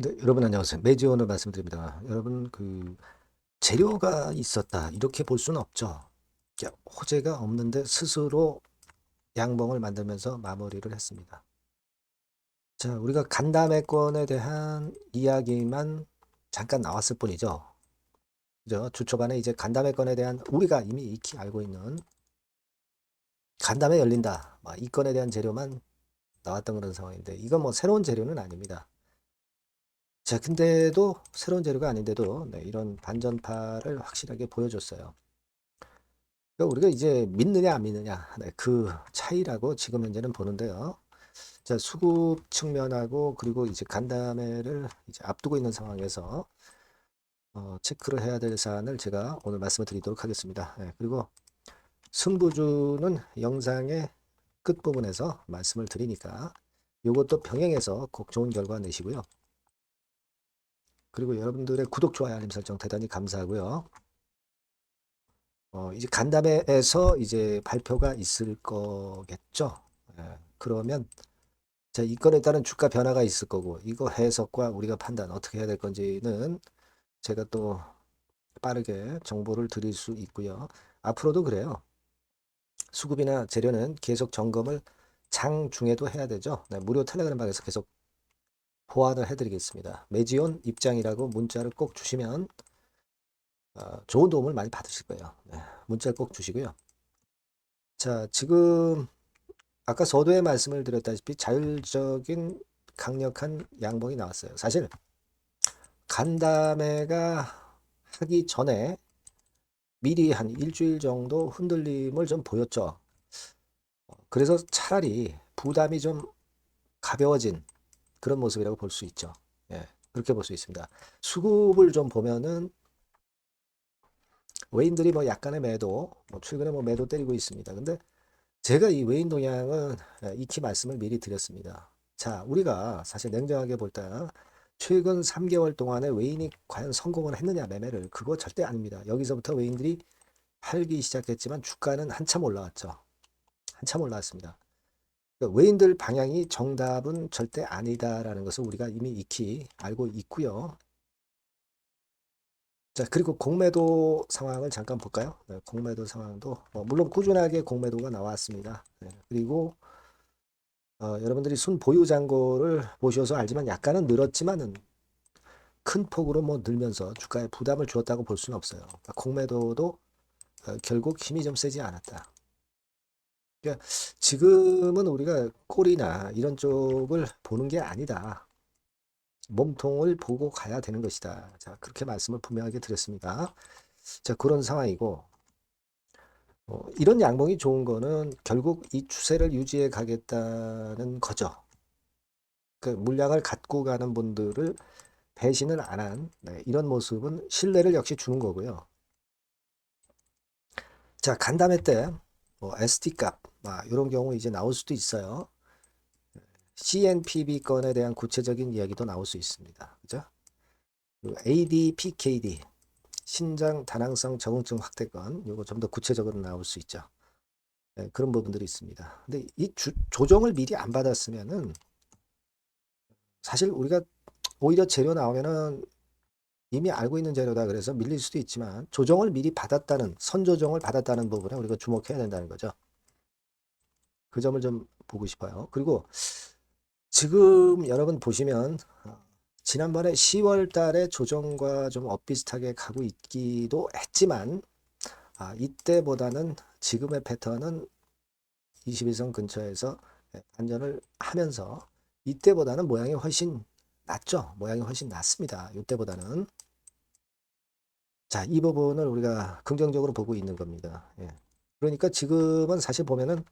네, 여러분 안녕하세요. 매주 오늘 말씀드립니다. 여러분 재료가 있었다 이렇게 볼 수는 없죠. 호재가 없는데 스스로 양봉을 만들면서 마무리를 했습니다. 자, 우리가 간담회권에 대한 이야기만 잠깐 나왔을 뿐이죠. 그죠? 주 초반에 이제 간담회권에 대한 우리가 이미 익히 알고 있는 간담회 열린다. 이 건에 대한 재료만 나왔던 그런 상황인데 이건 뭐 새로운 재료는 아닙니다. 자, 근데도 새로운 재료가 아닌데도 네, 이런 반전파를 확실하게 보여줬어요. 그러니까 우리가 이제 믿느냐 안 믿느냐 네, 그 차이라고 지금 현재는 보는데요. 자, 수급 측면하고 그리고 이제 간담회를 이제 앞두고 있는 상황에서 체크를 해야 될 사안을 제가 오늘 말씀을 드리도록 하겠습니다. 네, 그리고 승부주는 영상의 끝부분에서 말씀을 드리니까 이것도 병행해서 꼭 좋은 결과 내시고요. 그리고 여러분들의 구독, 좋아요, 알림 설정 대단히 감사하고요. 이제 간담회에서 이제 발표가 있을 거겠죠. 그러면 자, 이 건에 따른 주가 변화가 있을 거고 이거 해석과 우리가 판단 어떻게 해야 될 건지는 제가 또 빠르게 정보를 드릴 수 있고요. 앞으로도 그래요. 수급이나 재료는 계속 점검을 장 중에도 해야 되죠. 네, 무료 텔레그램 방에서 계속 보완을 해드리겠습니다. 매지온 입장이라고 문자를 꼭 주시면 좋은 도움을 많이 받으실 거예요. 네, 문자를 꼭 주시고요. 자, 지금 아까 서두에 말씀을 드렸다시피 자율적인 강력한 양봉이 나왔어요. 사실 간담회가 하기 전에 미리 한 일주일 정도 흔들림을 좀 보였죠. 그래서 차라리 부담이 좀 가벼워진 그런 모습이라고 볼 수 있죠. 예, 그렇게 볼 수 있습니다. 수급을 좀 보면은 외인들이 뭐 약간의 매도, 뭐 최근에 뭐 매도 때리고 있습니다. 근데 제가 이 외인 동향은 익히 말씀을 미리 드렸습니다. 자, 우리가 사실 냉정하게 볼 때 최근 3개월 동안에 외인이 과연 성공을 했느냐 매매를 그거 절대 아닙니다. 여기서부터 외인들이 팔기 시작했지만 주가는 한참 올라왔죠. 한참 올라왔습니다. 그러니까 외인들 방향이 정답은 절대 아니다라는 것을 우리가 이미 익히 알고 있고요. 자, 그리고 공매도 상황을 잠깐 볼까요? 네, 공매도 상황도 물론 꾸준하게 공매도가 나왔습니다. 네, 그리고 여러분들이 순 보유 잔고를 보셔서 알지만 약간은 늘었지만은 큰 폭으로 뭐 늘면서 주가에 부담을 주었다고 볼 수는 없어요. 그러니까 공매도도 결국 힘이 좀 세지 않았다. 그러니까 지금은 우리가 꼴이나 이런 쪽을 보는 게 아니다. 몸통을 보고 가야 되는 것이다. 자, 그렇게 말씀을 분명하게 드렸습니다. 자, 그런 상황이고, 이런 양봉이 좋은 거는 결국 이 추세를 유지해 가겠다는 거죠. 그 물량을 갖고 가는 분들을 배신을 안 한 이런 모습은 신뢰를 역시 주는 거고요. 자, 간담회 때 ST 값 이런 경우 이제 나올 수도 있어요. CNPB 건에 대한 구체적인 이야기도 나올 수 있습니다. 그죠? ADPKD 신장 다낭성 적응증 확대건 이거 좀 더 구체적으로 나올 수 있죠. 네, 그런 부분들이 있습니다. 근데 이 조정을 미리 안 받았으면은 사실 우리가 오히려 재료 나오면은 이미 알고 있는 재료다 그래서 밀릴 수도 있지만 조정을 미리 받았다는 선조정을 받았다는 부분에 우리가 주목해야 된다는 거죠. 그 점을 좀 보고 싶어요. 그리고 지금 여러분 보시면 지난번에 10월 달에 조정과 좀 엇비슷하게 가고 있기도 했지만 이때보다는 지금의 패턴은 21선 근처에서 반전을 하면서 이때보다는 모양이 훨씬 낫죠. 모양이 훨씬 낫습니다. 이때보다는. 자, 이 부분을 우리가 긍정적으로 보고 있는 겁니다. 예. 그러니까 지금은 사실 보면은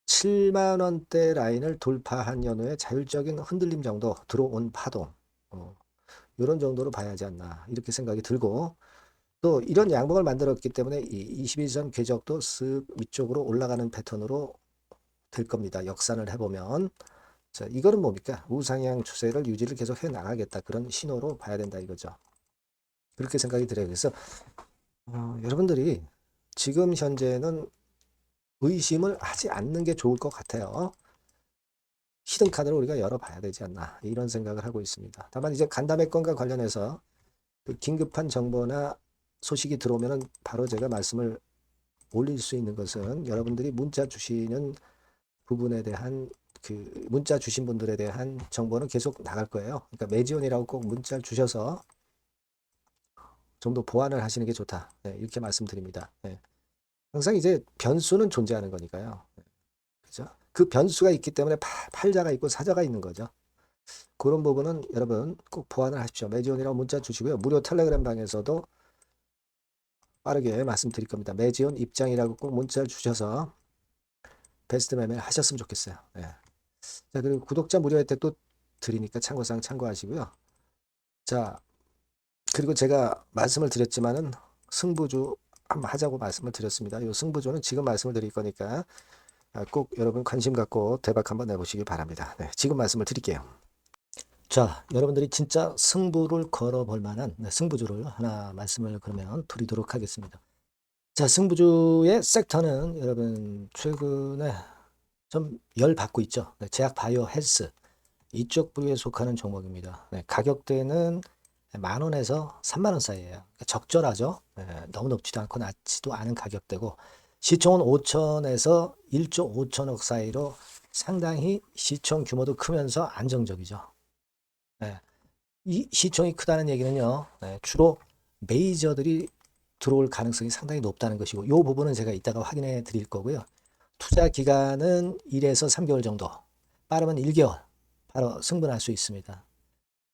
7만 원대 라인을 돌파한 연후에 자율적인 흔들림 정도 들어온 파동 이런 정도로 봐야 하지 않나 이렇게 생각이 들고 또 이런 양봉을 만들었기 때문에 이 21선 궤적도 쓱 위쪽으로 올라가는 패턴으로 될 겁니다. 역산을 해보면 자, 이거는 뭡니까? 우상향 추세를 유지를 계속 해 나가겠다 그런 신호로 봐야 된다 이거죠. 그렇게 생각이 들어요. 그래서 여러분들이 지금 현재는 의심을 하지 않는 게 좋을 것 같아요. 히든 카드를 우리가 열어봐야 되지 않나 이런 생각을 하고 있습니다. 다만 이제 간담회 건과 관련해서 그 긴급한 정보나 소식이 들어오면은 바로 제가 말씀을 올릴 수 있는 것은 여러분들이 문자 주시는 부분에 대한 그 문자 주신 분들에 대한 정보는 계속 나갈 거예요. 그러니까 매지온이라고 꼭 문자를 주셔서 좀 더 보완을 하시는 게 좋다. 네, 이렇게 말씀드립니다. 네. 항상 이제 변수는 존재하는 거니까요. 그죠? 그 변수가 있기 때문에 팔자가 있고 사자가 있는 거죠. 그런 부분은 여러분 꼭 보완을 하십시오. 매지온이라고 문자 주시고요. 무료 텔레그램 방에서도 빠르게 말씀드릴 겁니다. 매지온 입장이라고 꼭 문자를 주셔서 베스트 매매를 하셨으면 좋겠어요. 네. 자, 그리고 구독자 무료 혜택도 드리니까 참고사항 참고하시고요. 자, 그리고 제가 말씀을 드렸지만은 승부주 한번 하자고 말씀을 드렸습니다. 이 승부주는 지금 말씀을 드릴 거니까 꼭 여러분 관심 갖고 대박 한번 내보시기 바랍니다. 네, 지금 말씀을 드릴게요. 자, 여러분들이 진짜 승부를 걸어볼 만한 승부주를 하나 말씀을 그러면 드리도록 하겠습니다. 자, 승부주의 섹터는 여러분 최근에 좀 열 받고 있죠. 네, 제약 바이오 헬스 이쪽 부류에 속하는 종목입니다. 네, 가격대는 10,000원에서 30,000원 사이에요. 그러니까 적절하죠. 네, 너무 높지도 않고 낮지도 않은 가격대고 시총은 5천에서 1조 5천억 사이로 상당히 시총 규모도 크면서 안정적이죠. 네, 이 시총이 크다는 얘기는요. 네, 주로 메이저들이 들어올 가능성이 상당히 높다는 것이고 이 부분은 제가 이따가 확인해 드릴 거고요. 투자 기간은 1에서 3개월 정도, 빠르면 1개월 바로 승분할 수 있습니다.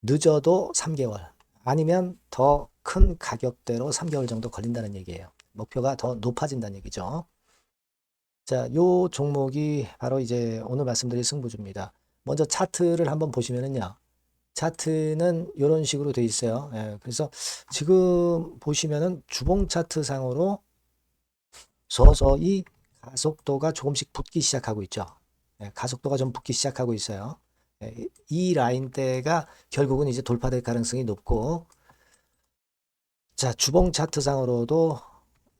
늦어도 3개월 아니면 더 큰 가격대로 3개월 정도 걸린다는 얘기예요. 목표가 더 높아진다는 얘기죠. 자, 요 종목이 바로 이제 오늘 말씀드릴 승부주입니다. 먼저 차트를 한번 보시면은요. 차트는 이런 식으로 돼 있어요. 예, 그래서 지금 보시면은 주봉 차트 상으로 서서히 가속도가 조금씩 붙기 시작하고 있죠. 예, 가속도가 좀 붙기 시작하고 있어요. 예, 이 라인대가 결국은 이제 돌파될 가능성이 높고, 자, 주봉 차트상으로도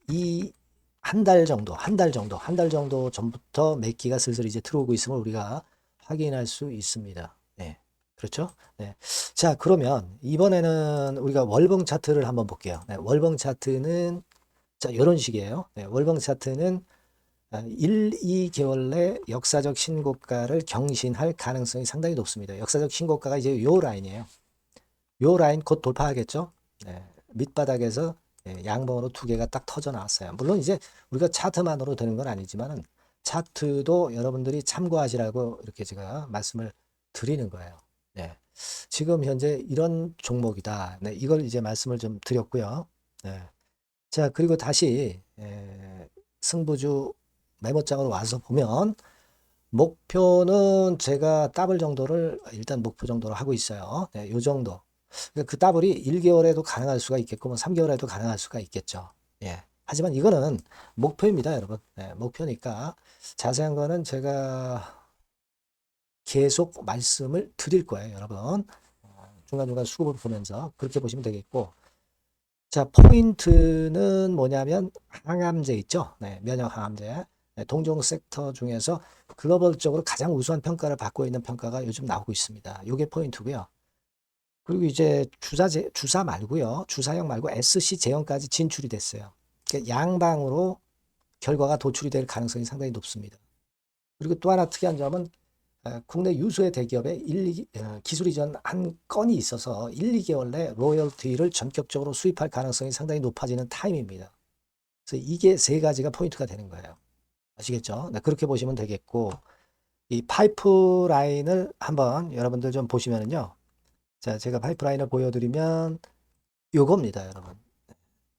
이 한 달 정도 전부터 매기가 슬슬 이제 들어오고 있음을 우리가 확인할 수 있습니다. 네, 그렇죠? 네. 자, 그러면 이번에는 우리가 월봉 차트를 한번 볼게요. 네, 월봉 차트는 자, 이런 식이에요. 네, 월봉 차트는 1, 2개월 내 역사적 신고가를 경신할 가능성이 상당히 높습니다. 역사적 신고가가 이제 요 라인이에요. 요 라인 곧 돌파하겠죠? 네, 밑바닥에서 양봉으로 두 개가 딱 터져 나왔어요. 물론 이제 우리가 차트만으로 되는 건 아니지만은 차트도 여러분들이 참고하시라고 이렇게 제가 말씀을 드리는 거예요. 네. 지금 현재 이런 종목이다. 네, 이걸 이제 말씀을 좀 드렸고요. 네. 자, 그리고 다시 승부주 메모장으로 와서 보면 목표는 제가 더블 정도를 일단 목표 정도로 하고 있어요. 네, 요 정도. 그러니까 그 더블이 1개월에도 가능할 수가 있겠고 뭐 3개월에도 가능할 수가 있겠죠. 예. 하지만 이거는 목표입니다, 여러분. 네, 목표니까 자세한 거는 제가 계속 말씀을 드릴 거예요, 여러분. 중간중간 수급을 보면서 그렇게 보시면 되겠고. 자, 포인트는 뭐냐면 항암제 있죠. 네, 면역 항암제. 네, 동종 섹터 중에서 글로벌적으로 가장 우수한 평가를 받고 있는 평가가 요즘 나오고 있습니다. 요게 포인트고요. 그리고 이제 주사 말고요. 주사형 말고 SC 제형까지 진출이 됐어요. 그러니까 양방으로 결과가 도출이 될 가능성이 상당히 높습니다. 그리고 또 하나 특이한 점은 국내 유수의 대기업에 기술 이전 한 건이 있어서 1, 2개월 내 로열티를 전격적으로 수입할 가능성이 상당히 높아지는 타임입니다. 그래서 이게 세 가지가 포인트가 되는 거예요. 아시겠죠? 네, 그렇게 보시면 되겠고 이 파이프라인을 한번 여러분들 좀 보시면은요. 자, 제가 파이프라인을 보여드리면 요겁니다, 여러분.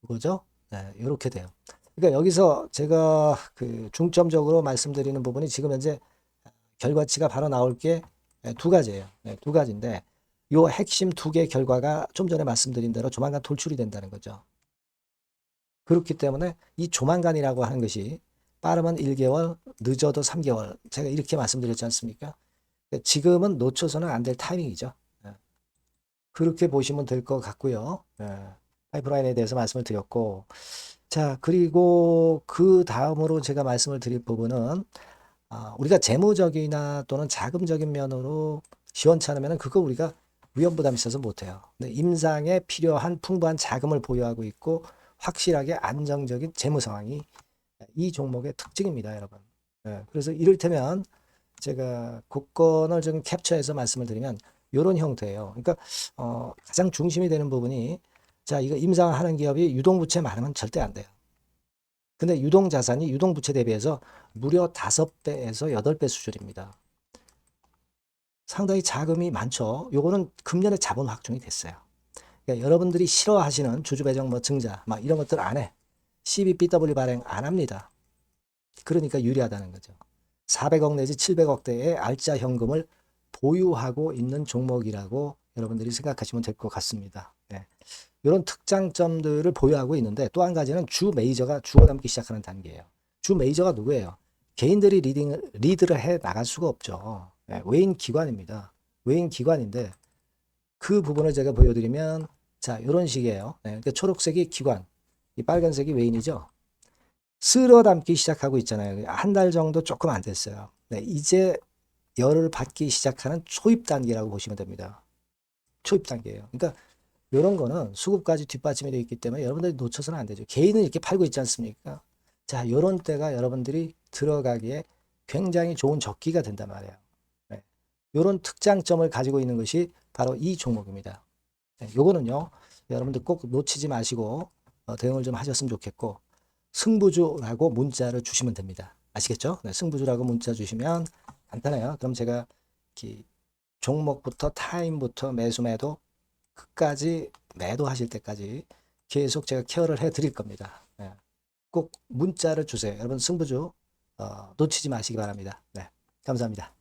이거죠? 네, 이렇게 돼요. 그러니까 여기서 제가 그 중점적으로 말씀드리는 부분이 지금 현재 결과치가 바로 나올 게 두 가지예요. 네, 두 가지인데 요 핵심 두 개 결과가 좀 전에 말씀드린 대로 조만간 돌출이 된다는 거죠. 그렇기 때문에 이 조만간이라고 하는 것이 빠르면 1개월, 늦어도 3개월. 제가 이렇게 말씀드렸지 않습니까? 지금은 놓쳐서는 안 될 타이밍이죠. 그렇게 보시면 될 것 같고요. 파이프라인에 대해서 말씀을 드렸고, 자, 그리고 그 다음으로 제가 말씀을 드릴 부분은 우리가 재무적이나 또는 자금적인 면으로 시원찮으면 그거 우리가 위험부담이 있어서 못해요. 근데 임상에 필요한 풍부한 자금을 보유하고 있고 확실하게 안정적인 재무 상황이 이 종목의 특징입니다, 여러분. 예, 그래서 이를테면 제가 국권을 좀 캡처해서 말씀을 드리면 이런 형태예요. 그러니까 가장 중심이 되는 부분이 자, 이거 임상하는 기업이 유동부채 많으면 절대 안 돼요. 근데 유동자산이 유동부채 대비해서 무려 5배에서 8배 수준입니다. 상당히 자금이 많죠. 요거는 금년에 자본 확충이 됐어요. 그러니까 여러분들이 싫어하시는 주주배정 뭐 증자 막 이런 것들 안 해. CBBW 발행 안 합니다. 그러니까 유리하다는 거죠. 400억 내지 700억대의 알짜 현금을 보유하고 있는 종목이라고 여러분들이 생각하시면 될 것 같습니다. 네. 이런 특장점들을 보유하고 있는데 또 한 가지는 주 메이저가 주워담기 시작하는 단계예요. 주 메이저가 누구예요? 개인들이 리드를 해 나갈 수가 없죠. 네. 외인 기관입니다. 외인 기관인데 그 부분을 제가 보여드리면 자 이런 식이에요. 네. 그러니까 초록색이 기관, 이 빨간색이 외인이죠. 쓸어 담기 시작하고 있잖아요. 한 달 정도 조금 안 됐어요. 네, 이제 열을 받기 시작하는 초입 단계라고 보시면 됩니다. 초입 단계예요. 그러니까 이런 거는 수급까지 뒷받침이 되어 있기 때문에 여러분들이 놓쳐서는 안 되죠. 개인은 이렇게 팔고 있지 않습니까? 자, 이런 때가 여러분들이 들어가기에 굉장히 좋은 적기가 된단 말이에요. 네. 이런 특장점을 가지고 있는 것이 바로 이 종목입니다. 네, 요거는요, 여러분들 꼭 놓치지 마시고 대응을 좀 하셨으면 좋겠고, 승부주라고 문자를 주시면 됩니다. 아시겠죠? 네, 승부주라고 문자 주시면 간단해요. 그럼 제가 종목부터 타임부터 매수 매도 끝까지 매도하실 때까지 계속 제가 케어를 해 드릴 겁니다. 네, 꼭 문자를 주세요. 여러분 승부주 놓치지 마시기 바랍니다. 네, 감사합니다.